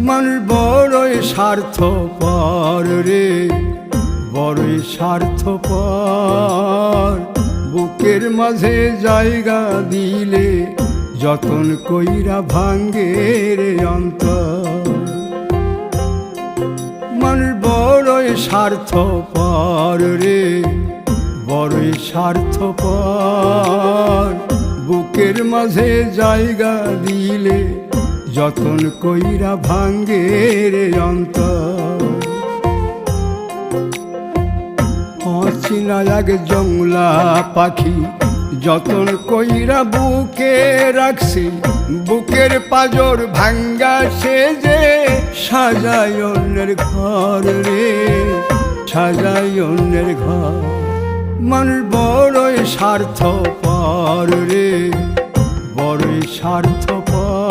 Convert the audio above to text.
মানুষ বড়ই স্বার্থপর রে, বড়ই স্বার্থপর। বুকের মাঝে জায়গা দিলে যতন কইরা ভাঙ্গে রে অন্তর। মানুষ বড়ই স্বার্থপর রে, বড়ই স্বার্থপর। বুকের মাঝে জায়গা দিলে যতন কইরা ভাঙ্গে রে অন্তর। অচিনা এক জংলা পাখি যতন কইরা বুকে রাখছি, বুকের পাজর ভাঙ্গা সে যে সাজায় অন্যের ঘর রে, সাজায় অন্যের ঘর। মানুষ বড়ই স্বার্থপর রে, বড়ই স্বার্থপর।